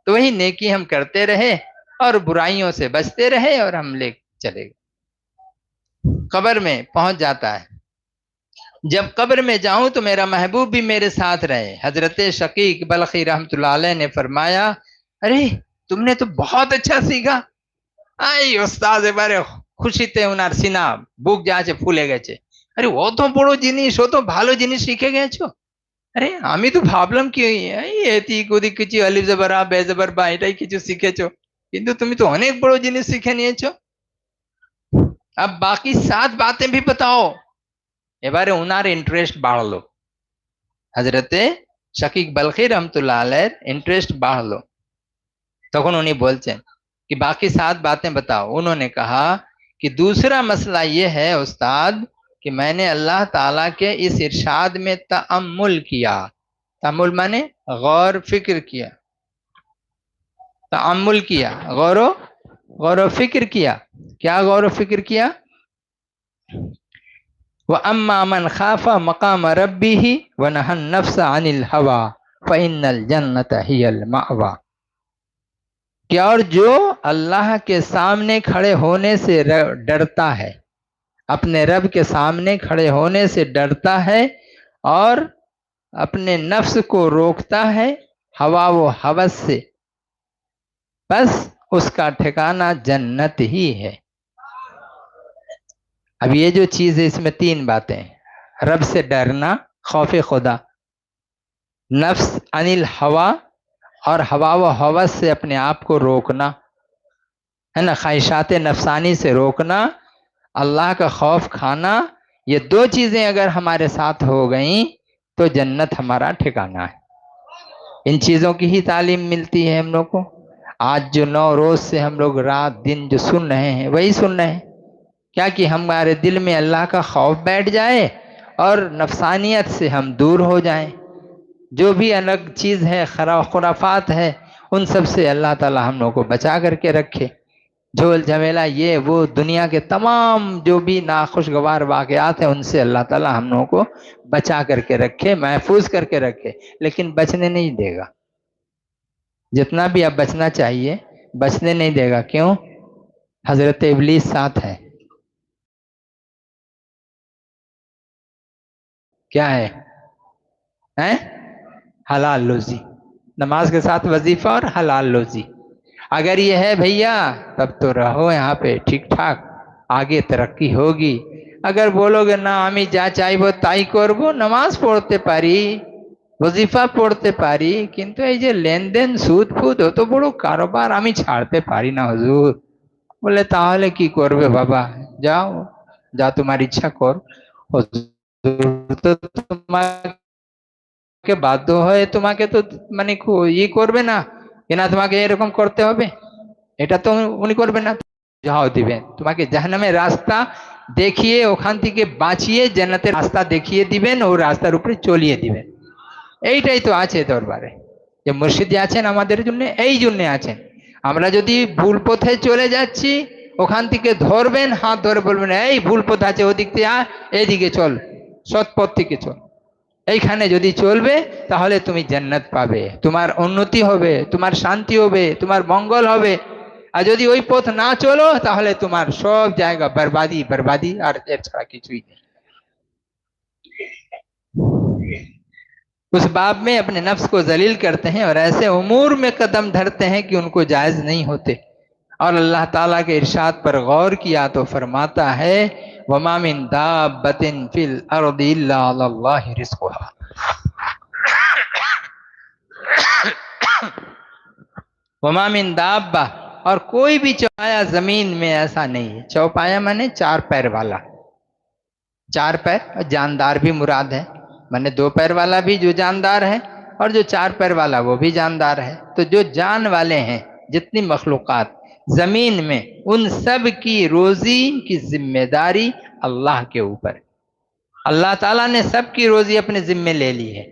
تو وہی نیکی ہم کرتے رہے اور برائیوں سے بچتے رہے اور ہم لے چلے گئے. قبر میں پہنچ جاتا ہے. جب قبر میں جاؤں تو میرا محبوب بھی میرے ساتھ رہے. حضرت شقیق بلخی رحمۃ اللہ علیہ نے فرمایا ارے تم نے تو بہت اچھا سیکھا. آئی استاد এবারে খুশিতে ওনার সিনা বুক যা আছে ফুলে গেছে. আরে অত বড় জিনিস, অত ভালো জিনিস শিখে গেছো. আরে আমি তো ভাবলাম কি এই এদিক ওদিক কিছু আলিফ জবর আ বে জবর বা এটাই কিছু শিখেছো, কিন্তু তুমি তো অনেক বড় জিনিস শিখে নিয়েছো. अब बाकी 7 बातें भी बताओ. এবারে ওনার ইন্টারেস্ট বাড়লো, হযরতে শাকিক বলখি রহমতুল্লাহ আলাইহির इंटरेस्ट বাড়লো. তখন উনি বলছেন कि बाकी 7 बातें बताओ. उन्होंने कहा कि दूसरा मसला ये है उस्ताद कि मैंने अल्लाह ताला के इस इरशाद में तअम्मुल किया. तअम्मुल माने गौर फिक्र किया. तअम्मुल किया, गौर फिक्र किया. क्या गौर फिक्र किया? वअम्मा मन खाफा मकाम रब्बिही वनहन नफ्स अनिल हवा फइन्नल जन्नत हियल मावा. कि और जो अल्लाह के सामने खड़े होने से डरता है, अपने रब के सामने खड़े होने से डरता है और अपने नफ्स को रोकता है हवा व हवस से, बस उसका ठिकाना जन्नत ही है. अब ये जो चीज है इसमें 3 बातें हैं. रब से डरना, खौफ खुदा, नफ्स अनिल हवा और हवा व हवस से अपने आप को रोकना, है ना, ख्वाहिशात नफसानी से रोकना, अल्लाह का खौफ खाना. ये 2 चीजें अगर हमारे साथ हो गई तो जन्नत हमारा ठिकाना है. इन चीजों की ही तालीम मिलती है हम लोग को. आज जो 9 रोज से हम लोग रात दिन जो सुन रहे हैं वही सुन रहे हैं. क्या कि हमारे दिल में अल्लाह का खौफ बैठ जाए और नफसानियत से हम दूर हो जाएं. जो भी अलग चीज़ है, खुराफात है, उन सब से अल्लाह ताला हम लोग को बचा करके रखे. झोल झमेला ये वो दुनिया के तमाम जो भी नाखुशगवार वाक़यात हैं उनसे अल्लाह ताला हम लोगों को बचा करके रखे, महफूज करके रखे. लेकिन बचने नहीं देगा. जितना भी अब बचना चाहिए बचने नहीं देगा. क्यों? हजरत इब्लीस साथ है. क्या है? हैं? हलाल रोजी. नमाज के साथ वजीफा और हलाल रोजी. अगर ये है भैया तब तो रहो यहाँ पे ठीक ठाक, आगे तरक्की होगी. अगर बोलोगे ना আমি যা চাইবো তাই করব, নামাজ পড়তে পারি, ওজিফা পড়তে পারি, কিন্তু এই যে লেনদেন সুদ ফুদ অত বড় কারবার আমি ছাড়তে পারি না হুজুর. বলে তাহলে কি করবে বাবা? যাও, যা তোমার ইচ্ছা কর. হুজুর তো তোমাকে বাধ্য হয়ে তোমাকে তো মানে ই করবে না যে না তোমাকে এরকম করতে হবে, এটা তো উনি করবে না. যাও দিবেন তোমাকে জাহান্নামের রাস্তা দেখিয়ে, ওখান থেকে বাঁচিয়ে জান্নাতের রাস্তা দেখিয়ে দিবেন, ও রাস্তার উপরে চলিয়ে দিবেন. এইটাই তো আছে দরবারে. যে মুর্শিদ আছেন আমাদের জন্য, এই জন্য আছেন. আমরা যদি ভুল পথে চলে যাচ্ছি ওখান থেকে ধরবেন, হাত ধরে বলবেন এই ভুল পথ আছে, ওদিক থেকে এইদিকে চল, সৎ পথ থেকে চল. এইখানে যদি চলবে তাহলে তুমি জান্নাত পাবে, তোমার উন্নতি হবে, তোমার শান্তি হবে, তোমার মঙ্গল হবে. আর যদি ওই পথ না চলো তাহলে তোমার সব জায়গা बर्बादी बर्बादी, আর এর ছাড়া কিছুই নেই. उस बाब में अपने नफ्स को जलील करते हैं और ऐसे उमूर में कदम धरते हैं कि उनको जायज नहीं होते. और अल्लाह ताला के इरशाद पर गौर किया तो फरमाता है वमा मिन दाब्बतिन फिल अर्दि इल्ला अल्लाहि रिज़्कुहा. वमा मिन दाब्बा, और कोई भी चौपाया जमीन में ऐसा नहीं है. चौपाया माने 4 पैर वाला. 4 पैर जानदार भी मुराद है, माने 2 पैर वाला भी जो जानदार है और जो 4 पैर वाला वो भी जानदार है. तो जो जान वाले हैं जितनी मखलूक़ात जमीन में, उन सब की रोजी की जिम्मेदारी अल्लाह के ऊपर. अल्लाह ताला ने सबकी रोजी अपने जिम्मे ले ली है.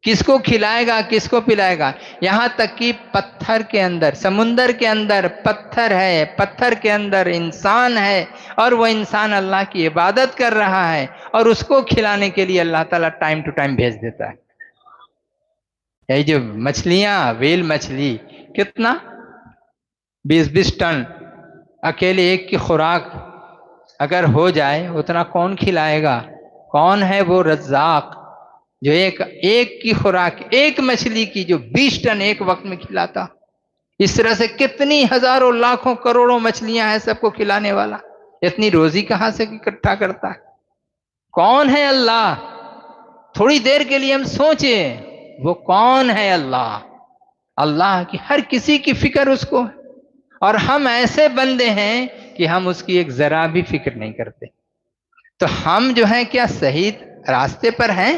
किसको खिलाएगा, किसको पिलाएगा. यहाँ तक कि पत्थर के अंदर, समुंदर के अंदर पत्थर है, पत्थर के अंदर इंसान है और वो इंसान अल्लाह की इबादत कर रहा है और उसको खिलाने के लिए अल्लाह ताला टाइम टू टाइम भेज देता है. ये जो मछलियाँ, व्हेल मछली کتنا 20-20 टन अकेले एक की खुराक अगर हो जाए उतना कौन खिलाएगा। कौन है वो रज्जाक जो एक की खुराक एक मछली की जो 20 टन एक वक्त में खिलाता। इस तरह से कितनी हजारों लाखों करोड़ों मछलियां हैं सबको खिलाने वाला, इतनी रोजी कहां से इकट्ठा करता है। कौन है अल्लाह, थोड़ी देर के लिए हम सोचे वो कौन है अल्लाह। अल्लाह की हर किसी की फिक्र उसको है, और हम ऐसे बंदे हैं कि हम उसकी एक जरा भी फिक्र नहीं करते। तो हम जो है क्या सही रास्ते पर हैं?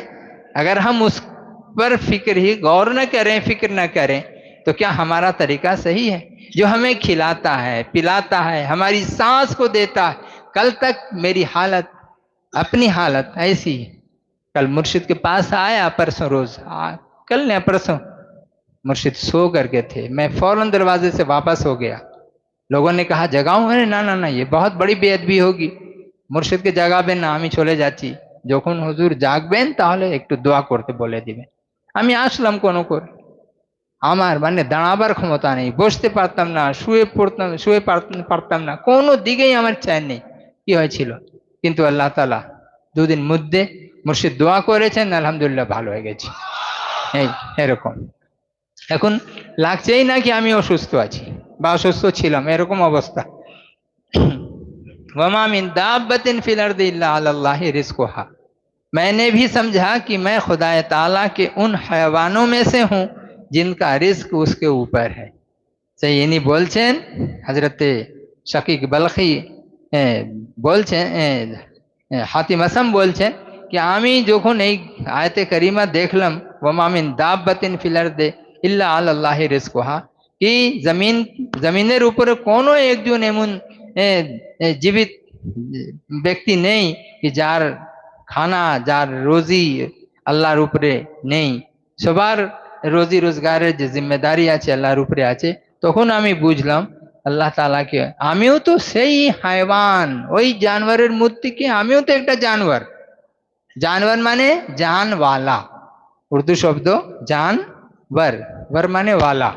अगर हम उस पर फिक्र ही गौर न करें, फिक्र न करें, तो क्या हमारा तरीका सही है? जो हमें खिलाता है, पिलाता है, हमारी सांस को देता है। कल तक मेरी हालत, अपनी हालत ऐसी है। कल मुर्शिद के पास आया, परसों रोज कल ने परसों मुर्शिद सो करके थे, मैं फौरन दरवाजे से वापस हो गया। लोगों ने कहा जगाऊं, अरे ना ना ना, ये बहुत बड़ी बेअदबी होगी। मुर्शिद के জাগাবেন না, আমি চলে যাচ্ছি। যখন হুজুর জাগবেন তাহলে একটু দোয়া করতে বলে দিবেন। আমি আসলাম কোনো করে, আমার মানে দাঁড়াবার ক্ষমতা নেই, বসতে পারতাম না, শুয়ে পারতাম না, কোনো দিকেই আমার চ্যান নেই। কি হয়েছিল? কিন্তু আল্লাহ তাআলা দুদিন মধ্যে মুর্শিদ দোয়া করেছেন, আলহামদুলিল্লাহ ভালো হয়ে গেছি। এই এরকম এখন লাগছেই না কি আমি অসুস্থ আছি বা অসুস্থ ছিলাম, এরকম অবস্থা। वमा मिन दाब्बतिन फिल अर्दि इल्ला अल्लाहि रिज़्क़ुहा। मैंने भी समझा कि मैं खुदा ताला के उन हैवानों में से हूँ जिनका रिस्क उसके ऊपर है। सैयदी बोलছেন हजरते शकीक बलखी বলছেন, হাতিম আসাম বলছেন कि আমি যখন এই আয়াতে কারিমা দেখলাম ওয়ামা মিন দাব্বাতিন ফিল আরদি ইল্লা আল্লাহি রিজকুহা, কি জমিনের উপরে কোনো একজন এমন জীবিত ব্যক্তি নেই কি যার খানা, যার রোজি আল্লাহর উপরে নেই। সবার রোজি রোজগারের যে জিম্মেদারি আছে আল্লাহর উপরে আছে। তখন আমি বুঝলাম আল্লাহ তাআলাকে, আমিও তো সেই হায়ওয়ান, ওই জানোয়ারের মধ্যে কি আমিও তো একটা জানোয়ার। জানোয়ার মানে জানওয়ালা, উর্দু শব্দ জানওয়ার, ওয়ার মানে ওয়ালা,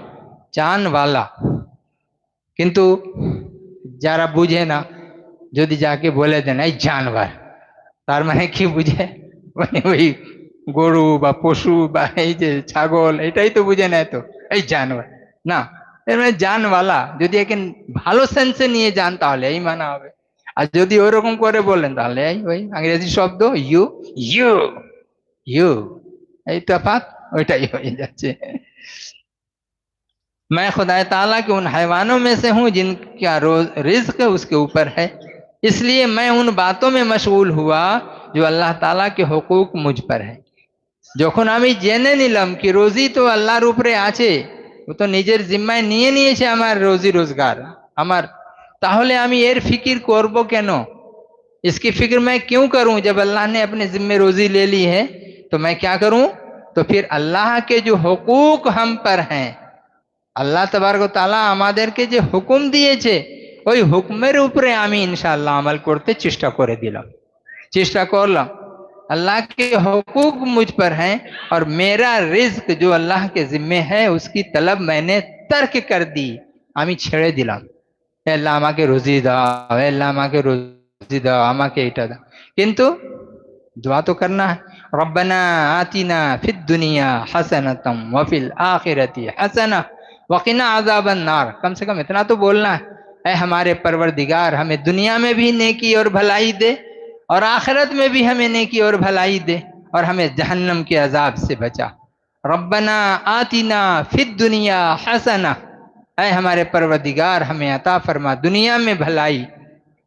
জানওয়ালা। কিন্তু যারা বুঝে না, যদি যাকে বলে দেন এই জানোয়ার, তার মানে কি বুঝে? মানে ওই গরু বা পশু বা এই যে ছাগল, এটাই তো বুঝে নেয়। তো এই জানোয়ার না, এর মানে জানওয়ালা। যদি একে ভালো সেন্সে নিয়ে যান তাহলে এই মানা হবে, আর যদি ওইরকম করে বলেন তাহলে ওই ইংরেজি শব্দ ইউ ইউ ইউ, এই তফাৎ ওইটাই হয়ে যাচ্ছে। मैं खुदा ताला के उन हैवानों में से हूँ जिनका रिज्क उसके ऊपर है, इसलिए मैं उन बातों में मशगूल हुआ जो अल्लाह ताला के हुकूक मुझ पर है। যখন আমি জেনে নিলাম কি রোজি তো আল্লাহর উপরে আছে, ও তো নিজের জিম্মায় নিয়ে নিয়েছে আমার রোজি রোজগার আমার, তাহলে আমি এর ফিকির করব কেন? इसकी फिक्र मैं क्यों करूं? जब अल्लाह ने अपने जिम्मे रोजी ले ली है तो मैं क्या करूं? तो फिर अल्लाह के जो हुकूक हम पर हैं, আল্লাহ তাবারক তাআলা আমাদেরকে যে হুকুম দিয়েছে ওই হুকুমের উপরে আমি ইনশাআল্লাহ আমল করতে চেষ্টা করলাম। अल्लाह के हुकूक मुझ पर हैं और मेरा रिज्क जो अल्लाह के जिम्मे है उसकी तलब मैंने तर्क कर दी, আমি ছেড়ে দিলাম। হে আল্লাহ আমাকে রুজি দাও, হে আল্লাহ আমাকে রুজি দাও, আমাকে এটা দাও। কিন্তু दुआ तो करना है, रब्बना आतिना फिद दुनिया हसनतम व फिल आखिरती हसना वक़िना अज़ाबन नार। कम से कम इतना तो बोलना है, ऐ हमारे परवरदिगार हमें दुनिया में भी नेकी और भलाई दे और आखिरत में भी हमें नेकी और भलाई दे और हमें जहन्नम के अजाब से बचा। रब्बना आतिना फिद दुनिया हसना, ऐ हमारे परवरदिगार हमें अता फरमा दुनिया में भलाई,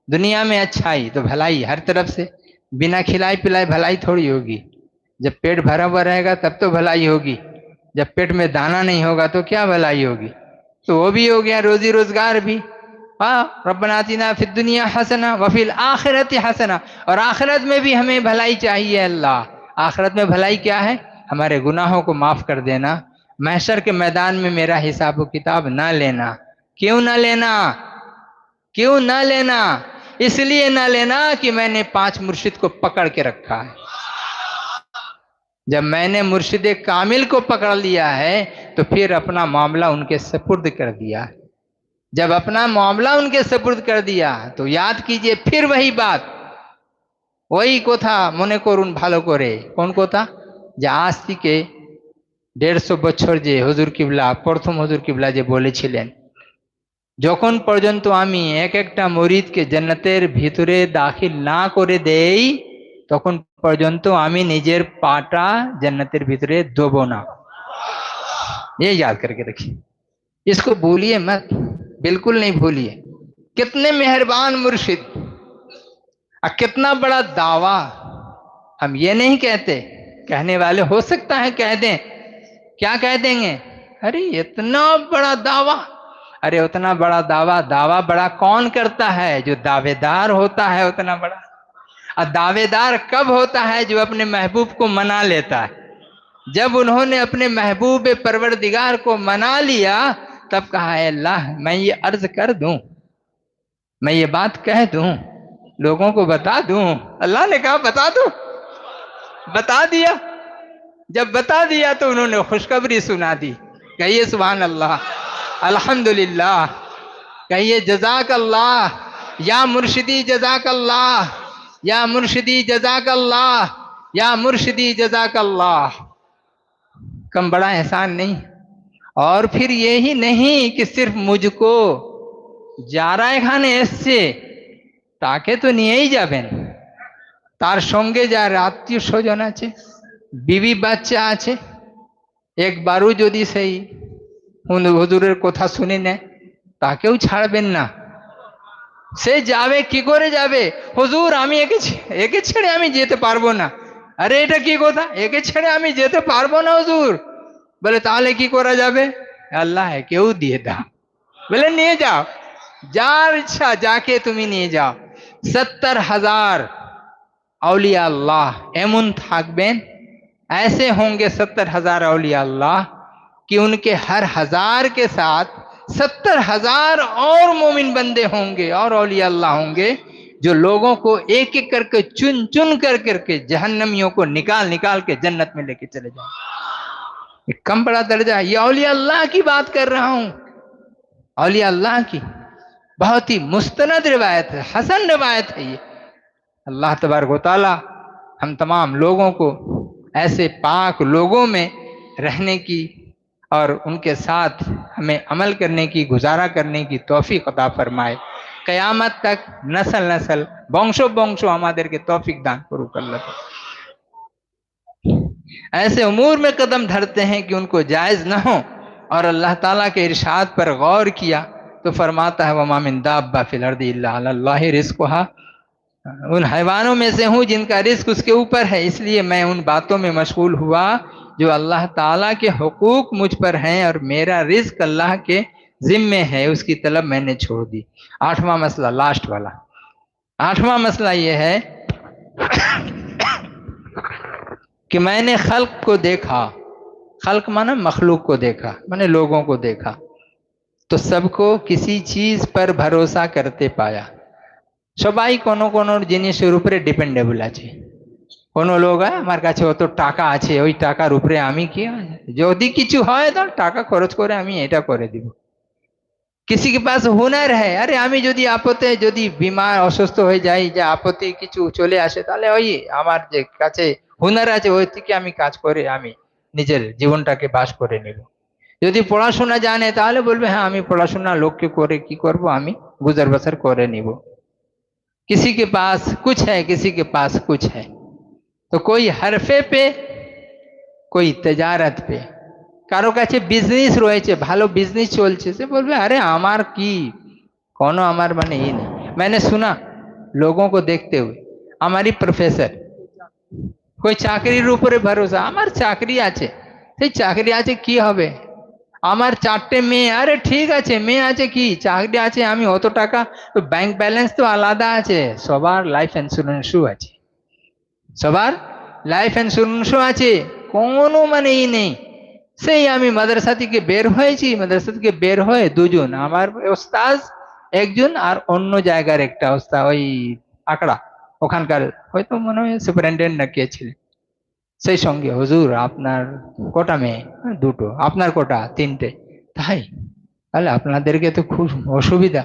दुनिया में अच्छाई। तो भलाई हर तरफ से, बिना खिलाए पिलाए भलाई थोड़ी होगी। जब पेट भरा हुआ रहेगा तब तो भलाई होगी, जब पेट में दाना नहीं होगा तो क्या भलाई होगी? तो वो भी हो गया, रोजी रोजगार भी। हाँ, रब्बना आतिना फिद दुनिया हसना व फिल आखिरती हसना, और आखिरत में भी हमें भलाई चाहिए। अल्लाह, आखिरत में भलाई क्या है? हमारे गुनाहों को माफ कर देना, महशर के मैदान में मेरा हिसाब व किताब ना लेना। क्यों ना लेना? क्यों ना लेना? इसलिए ना लेना कि मैंने 5 मुर्शिद को पकड़ के रखा है। जब मैंने मुर्शिद कामिल को पकड़ लिया है तो फिर अपना मामला उनके सपुर्द कर दिया। जब अपना मामला उनके सपुर्द कर दिया तो याद कीजिए फिर वही बात, वही कोथा মনে করুন ভালো করে। কোন কথা? যে আজ থেকে 150 বছর যে হুজুর কিবলা, প্রথম হুজুর কিবলা যে বলেছিলেন, যখন পর্যন্ত আমি এক একটা মুরিদকে জান্নাতের ভিতরে দাখিল না করে দেই তখন পর্যন্ত আমি নিজের পাটা জান্নাতের ভিতরে দেবো না। ये याद करके रखिए, इसको भूलिए मत, बिल्कुल नहीं भूलिए। कितने मेहरबान मुर्शिद और कितना बड़ा दावा। हम ये नहीं कहते, कहने वाले हो सकता है कह दें, क्या कह देंगे? अरे इतना बड़ा दावा। अरे उतना बड़ा दावा, दावा बड़ा कौन करता है? जो दावेदार होता है उतना बड़ा। और दावेदार कब होता है? जो अपने महबूब को मना लेता है। जब उन्होंने अपने महबूब परवरदिगार को मना लिया तब कहा है अल्लाह मैं ये अर्ज कर दूं, मैं ये बात कह दूं, लोगों को बता दूं। अल्लाह ने कहा बता दूं, बता दिया। जब बता दिया तो उन्होंने खुशखबरी सुना दी। कहिए सुभान अल्लाह, अल्हम्दुलिल्लाह, कहिए जज़ाक अल्लाह, या मुर्शिदी जज़ाक अल्लाह, या मुर्शिदी जज़ाक अल्लाह, या मुर्शिदी जज़ाक अल्लाह। कम बड़ा एहसान नहीं। और फिर यही नहीं कि सिर्फ मुझको যারা এখানে এসছে তাকে তো নিয়েই যাবেন, তার সঙ্গে যার আত্মীয় স্বজন আছে, বিবি বাচ্চা আছে, একবারও যদি সেই হুজুরের কথা শুনে নেয় তাকেও ছাড়বেন না। সে যাবে কি করে যাবে? হুজুর আমি একে ছেড়ে আমি যেতে পারবো না। আরে এটা কি কথা? একে ছেড়ে আমি যেতে পারবো না হুজুর। বলে তাহলে কি করা যাবে? আল্লাহ কেউ দিয়ে দাও। বলে নিয়ে যাও, যার ইচ্ছা যাকে তুমি নিয়ে যাও। 70,000 औलिया अल्लाह एमन থাকবেন, ऐसे होंगे 70,000 औलिया अल्लाह कि उनके हर हजार के साथ 70,000 और मोमिन बंदे होंगे और औलिया अल्लाह होंगे जो लोगों को एक एक करके चुन चुन करके जहन्नमियों को निकाल निकाल के जन्नत में लेके चले जाएंगे। कम बड़ा दर्जा। ये औलिया अल्लाह की बात कर रहा हूं, औलिया अल्लाह की। बहुत ही मुस्तनद रिवायत है, हसन रिवायत है ये। अल्लाह तबारक व तआला हम तमाम लोगों को ऐसे पाक लोगों में रहने की और उनके साथ हमें अमल करने की, गुजारा करने की तौफीक अता फरमाए। क़यामत तक नस्ल नस्ल वंशो वंशो আমাদেরকে तौफीक दान करूँ अल्लाह। ऐसे उमूर में कदम धरते हैं कि उनको जायज़ न हो। और अल्लाह ताला के इरशाद पर गौर किया तो फरमाता है वमा मिन दाब्बा फिल अर्दि इल्ला अलल्लाहि रिज़्क़ुहा, उन हैवानों में से हूँ जिनका रिस्क उसके ऊपर है, इसलिए मैं उन बातों में मशगूल हुआ जो अल्लाह ताला के हुकूक मुझ पर हैं और मेरा रिस्क अल्लाह के जिम्मे है, उसकी तलब मैंने छोड़ दी। 8वां मसला, लास्ट वाला 8वां मसला ये है कि मैंने खल्क को देखा। खल्क माना मखलूक को देखा, मैंने लोगों को देखा तो सबको किसी चीज पर भरोसा करते पाया। সবাই কোনো কোনো জিনিসের উপরে ডিপেন্ডেবল আছে। কোনো লোক আমার কাছে অত টাকা আছে, ওই টাকার উপরে আমি কি যদি কিছু হয় তো টাকা খরচ করে আমি এটা করে দিব। किसी के पास হুনার है, আরে আমি যদি আপদে যদি বিমার অসুস্থ হয়ে যাই, যে আপদে কিছু চলে আসে তাহলে ওই আমার যে কাছে হুনার আছে ওই থেকে আমি কাজ করে আমি নিজের জীবনটাকে বাস করে নেব। যদি পড়াশোনা জানে তাহলে বলবে হ্যাঁ আমি পড়াশোনা লোককে করে কি করব, আমি গুজর বসর করে নিব। किसी के पास कुछ है, किसी के पास कुछ है। तो कोई हरफे पे, कोई तजारत पे, কারো কাছে বিজনেস রয়েছে, ভালো বিজনেস চলছে, সে বলবে अरे আমার কি কোনো আমার মানে এই নেই। मैंने सुना लोगों को देखते हुए, हमारी प्रोफेसर कोई চাকরির উপরে ভরসা, আমার চাকরি আছে, সেই চাকরি আছে কি হবে, আমার 4টে মেয়ে, আরে ঠিক আছে মেয়ে আছে কি চাকরি আছে, আমি অত টাকা, ব্যাংক ব্যালেন্স তো আলাদা আছে, সবার লাইফ ইন্স্যুরেন্সও আছে, সবার লাইফ ইন্স্যুরেন্সও আছে, কোনো মানেই নেই। সেই আমি মাদ্রাসা থেকে বের হয়েছি, মাদ্রাসা থেকে বের হয়ে দুজন, আমার ওস্তাদ একজন আর অন্য জায়গার একটা ওস্তাদ, ওই আকড়া ওখানকার হয়তো মনে হয় সুপারিনটেন্ডেন্ট না কে ছিলেন, সেই সঙ্গে হুজুর আপনার কটা মেয়ে? দুটো। আপনার কটা? তিনটে। তাই? তাহলে আপনাদেরকে তো খুব অসুবিধা।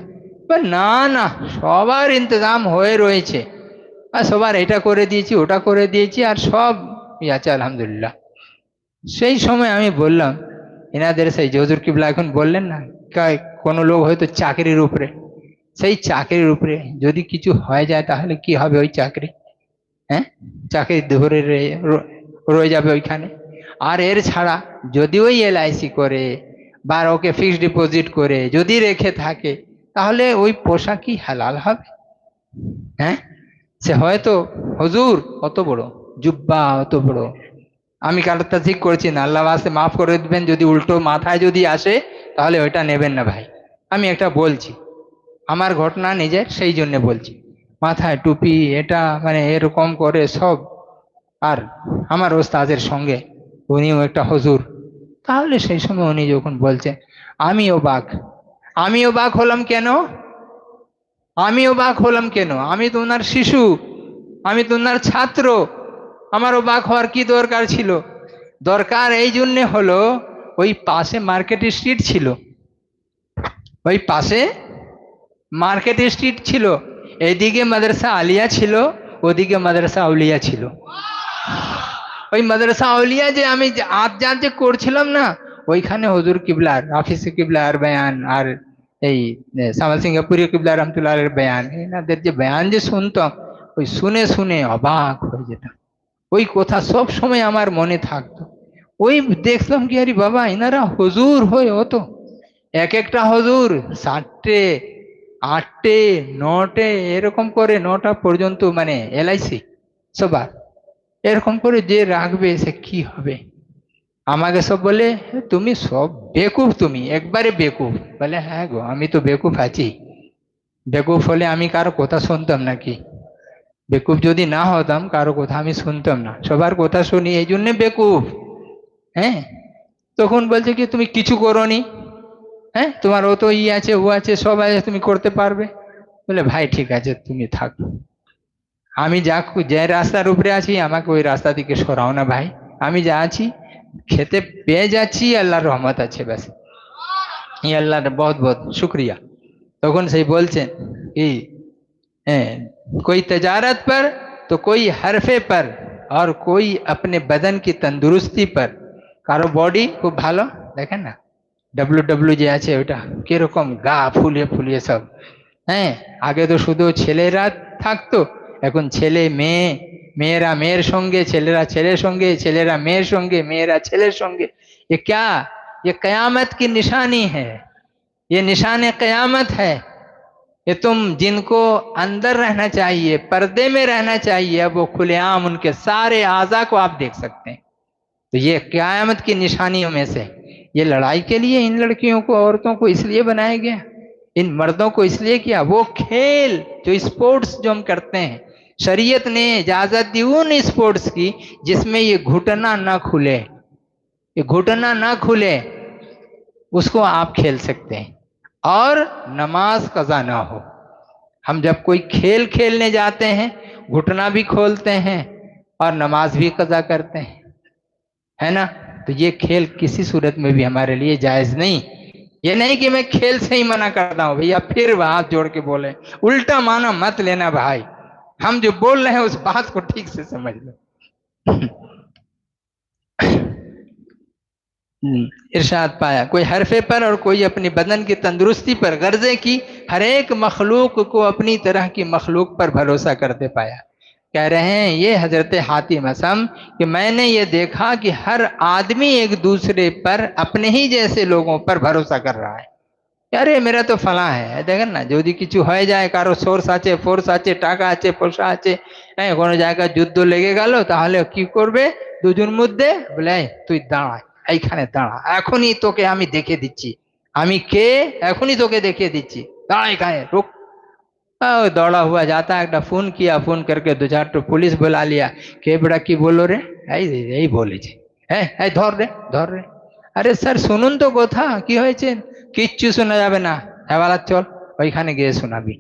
না না, সবার ইন্তজাম হয়ে রয়েছে, আর সবার এটা করে দিয়েছি ওটা করে দিয়েছি আর সব ইয়ে আছে আলহামদুলিল্লাহ। সেই সময় আমি বললাম এনাদের, সেই যে হুজুর কিবলা এখন বললেন না, কোনো লোক হয়তো চাকরির উপরে, সেই চাকরির উপরে যদি কিছু হয়ে যায় তাহলে কি হবে ওই চাকরি? হ্যাঁ, চাকরি ধরে রয়ে যাবে ওইখানে। আর এর ছাড়া যদি ওই এলআইসি করে বা ওকে ফিক্সড ডিপোজিট করে যদি রেখে থাকে, তাহলে ওই পোষা কি হালাল হবে? হ্যাঁ, সে হয়তো হুজুর অত বড় জুব্বা, অত বড়, আমি কালারটা ঠিক করছি না, আল্লাহ আসে মাফ করে দিবেন, যদি উল্টো মাথায় যদি আসে তাহলে ওইটা নেবেন না ভাই। আমি একটা বলছি, আমার ঘটনা নিজের, সেই জন্য বলছি। মাথায় টুপি এটা মানে এরকম করে সব, আর আমার ওস্তাদের সঙ্গে উনিও একটা হুজুর। তাহলে সেই সময় উনি যখন বলছেন, আমি অবাক হলাম কেন? আমি তো ওনার শিশু, আমি তো ওনার ছাত্র, আমার অবাক হওয়ার কি দরকার ছিল? দরকার এই জন্যে হলো, ওই পাশে মার্কেট স্ট্রিট ছিল, ওই পাশে মার্কেট স্ট্রিট ছিল, এদিকে মাদ্রাসা আলিয়া ছিল, ওদিকে মাদ্রাসা আউলিয়া ছিল। ওই মাদ্রাসা আউলিয়া যে আমি আজ যে করছিলাম না, ওইখানে হুজুর কিবলার, হাফিজ কিবলার বয়ান, আর এই সামাল সিঙ্গাপুরি কিবলা রহমতুল্লাহ এর বয়ান, এনাদের যে বয়ান যে শুনতাম, ওই শুনে শুনে অবাক হয়ে যেতাম। ওই কথা সব সময় আমার মনে থাকতো। ওই দেখলাম কি, আরে বাবা এনারা হুজুর হয়ে হতো, এক একটা হুজুর 7টে 8টে 9টে এরকম করে, 9টা পর্যন্ত মানে এলআইসি সবার, এরকম করে যে রাখবে সে কি হবে? আমাকে সব বলে তুমি সব বেকুফ, তুমি একবারে বেকুফ। বলে হ্যাঁ গো, আমি তো বেকুফ আছি। বেকুফ হলে আমি কারো কথা শুনতাম নাকি? বেকুফ যদি না হতাম কারো কথা আমি শুনতাম না, সবার কথা শুনি, এই জন্যে বেকুফ। হ্যাঁ, তখন বলছে কি তুমি কিছু করোনি, হ্যাঁ তোমার ও তো ই আছে ও আছে সব আছে, তুমি করতে পারবে। বলে ভাই ঠিক আছে তুমি থাকো, আমি যা যে রাস্তার উপরে আছি আমাকে ওই রাস্তা থেকে সরাও না ভাই, আমি যা আছি খেতে পেয়ে যাচ্ছি, আল্লাহর রহমত আছে ব্যাস, এই আল্লাহর বহুত বহুত শুক্রিয়া। তখন সেই বলছেন কি, कोई तजारत पर तो कोई हरफे पर और कोई अपने बदन की तंदुरुस्ती पर। কারো বডি খুব ভালো, দেখেন না ডব্লিউ যে আছে ওটা কিরকম গা ফুলিয়ে ফুলিয়ে সব। হ্যাঁ, আগে তো শুধু ছেলেরা থাকতো, এখন ছেলে মেয়ে, মেয়েরা মেয়ের সঙ্গে, ছেলেরা ছেলের সঙ্গে, ছেলেরা মেয়ের সঙ্গে, মেয়েরা ছেলের সঙ্গে। ये क्या, ये कयामत की निशानी है, ये निशान कयामत है। ये तुम जिनको अंदर रहना चाहिए, पर्दे में रहना चाहिए, अब वो खुलेआम उनके सारे आज़ा को आप देख सकते हैं। तो ये क़यामत की निशानियों में से, ये लड़ाई के लिए इन लड़कियों को, औरतों को इसलिए बनाया गया, इन मर्दों को इसलिए किया। वो खेल जो स्पोर्ट्स जो हम करते हैं, शरीयत ने इजाज़त दी उन स्पोर्ट्स की जिसमें ये घुटना ना खुले, ये घुटना ना खुले, उसको आप खेल सकते हैं और नमाज कज़ा ना हो। हम जब कोई खेल खेलने जाते हैं, घुटना भी खोलते हैं और नमाज भी कज़ा करते हैं, है ना? तो ये खेल किसी सूरत में भी हमारे लिए जायज़ नहीं। ये नहीं कि मैं खेल से ही मना करता हूँ भैया, फिर हाथ जोड़ के बोले, उल्टा माना मत लेना भाई, हम जो बोल रहे हैं उस बात को ठीक से समझ लो। इरशाद पाया, कोई हरफे पर और कोई अपनी बदन की तंदुरुस्ती पर, गर्जे की हर एक मखलूक को अपनी तरह की मखलूक पर भरोसा करते पाया। कह रहे हैं ये हजरत हातिम असम कि मैंने ये देखा कि हर आदमी एक दूसरे पर, अपने ही जैसे लोगों पर भरोसा कर रहा है। अरे मेरा तो फला है, देखें ना যদি কিছু হয়ে যায়, কারো সোর্স আছে, ফোর্স আছে, টাকা আছে, পয়সা আছে, হ্যাঁ কোনো জায়গায় যুদ্ধ লেগে গেল, তাহলে কি করবে দুজন মধ্যে? বলে তুই দাঁড়া, এইখানে দাঁড়া, এখনই তোকে আমি দেখে দিচ্ছি আমি কে, এখনই তোকে দেখিয়ে দিচ্ছি, দাঁড়া এখানে रुक। दौड़ा हुआ जाता है, একটা ফোন किया, ফোন करके 2-4 পুলিশ बुला लिया। কে বড়া কি বললো রে? এই বলেছে, হ্যাঁ এই ধর রে ধর রে। আরে স্যার শুনুন তো কথা, কি হয়েছে? কিচ্ছু শোনা যাবে না, হেওয়ালা চল ওইখানে গিয়ে শোনাবি।